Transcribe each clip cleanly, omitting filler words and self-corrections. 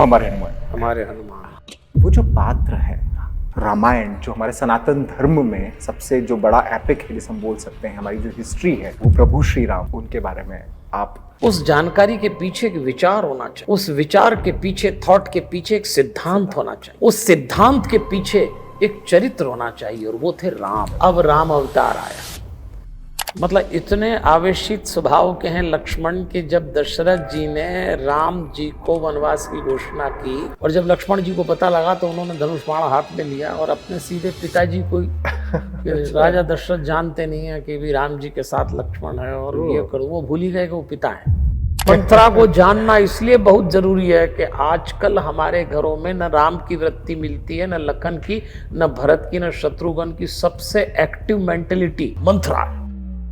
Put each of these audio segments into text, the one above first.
हमारे हनुमान। हमारे हनुमान। वो जो पात्र है रामायण, जो हमारे सनातन धर्म में सबसे जो बड़ा एपिक है जिसे हम बोल सकते हैं, हमारी जो हिस्ट्री है, वो प्रभु श्री राम, उनके बारे में आप। उस जानकारी के पीछे एक विचार होना चाहिए, उस विचार के पीछे, थॉट के पीछे एक सिद्धांत होना चाहिए, उस सिद्धांत के पीछे एक चरित्र होना चाहिए, और वो थे राम। अब राम अवतार आया, मतलब इतने आवेशित स्वभाव के हैं लक्ष्मण के, जब दशरथ जी ने राम जी को वनवास की घोषणा की और जब लक्ष्मण जी को पता लगा तो उन्होंने धनुष बाण हाथ में लिया और अपने सीधे पिताजी को राजा दशरथ जानते नहीं है कि भी राम जी के साथ लक्ष्मण है और ये करो, वो भूल ही गए कि वो पिता है। मंत्रा को जानना इसलिए बहुत जरूरी है कि आजकल हमारे घरों में न राम की वृत्ति मिलती है, न लखन की, न भरत की, न शत्रुघ्न की। सबसे एक्टिव मेंटेलिटी मंत्रा।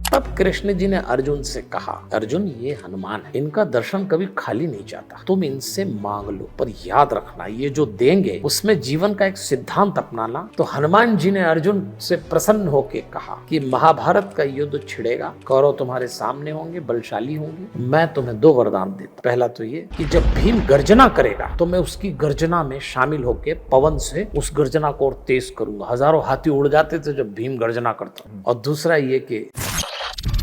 तब कृष्ण जी ने अर्जुन से कहा, अर्जुन ये हनुमान है, इनका दर्शन कभी खाली नहीं जाता, तुम इनसे मांग लो, पर याद रखना ये जो देंगे उसमें जीवन का एक सिद्धांत अपनाना। तो हनुमान जी ने अर्जुन से प्रसन्न होकर कहा कि महाभारत का युद्ध छिड़ेगा, कौरव तुम्हारे सामने होंगे, बलशाली होंगे, मैं तुम्हें 2 वरदान देता। पहला तो ये कि जब भीम गर्जना करेगा तो मैं उसकी गर्जना में शामिल होकर पवन से उस गर्जना को और तेज करूंगा। हजारों हाथी उड़ जाते थे जब भीम गर्जना करता। और दूसरा ये कि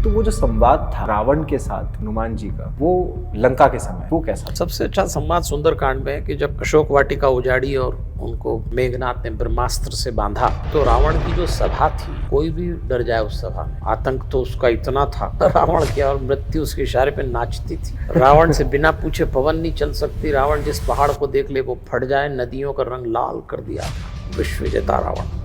तो वो जो संवाद था रावण के साथ हनुमान जी का, वो लंका के समय, वो कैसा? सबसे अच्छा संवाद सुंदरकांड में है कि जब अशोक वाटिका उजाड़ी और उनको मेघनाथ ने ब्रह्मास्त्र से बांधा, तो रावण की जो सभा थी, कोई भी डर जाए उस सभा में, आतंक तो उसका इतना था, रावण की और मृत्यु उसके इशारे पे नाचती थी। रावण से बिना पूछे पवन नहीं चल सकती, रावण जिस पहाड़ को देख ले वो फट जाए, नदियों का रंग लाल कर दिया। विश्व विजेता रावण।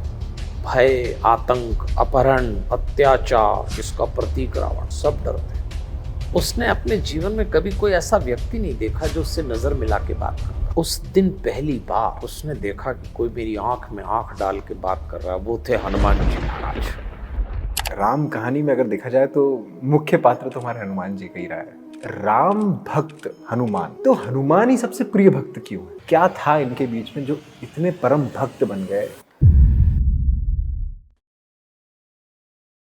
भय, आतंक, अपहरण, अत्याचार, इसका प्रतीक रावण, सब डरते। उसने अपने जीवन में कभी कोई ऐसा व्यक्ति नहीं देखा जो उससे नजर मिला के बात करता। उस दिन पहली बार उसने देखा कि कोई मेरी आंख में आंख डाल के बात कर रहा है, वो थे हनुमान जी महाराज। राम कहानी में अगर देखा जाए तो मुख्य पात्र तो हमारे हनुमान जी का ही रहा है। राम भक्त हनुमान, तो हनुमान ही सबसे प्रिय भक्त क्यों है? क्या था इनके बीच में जो इतने परम भक्त बन गए?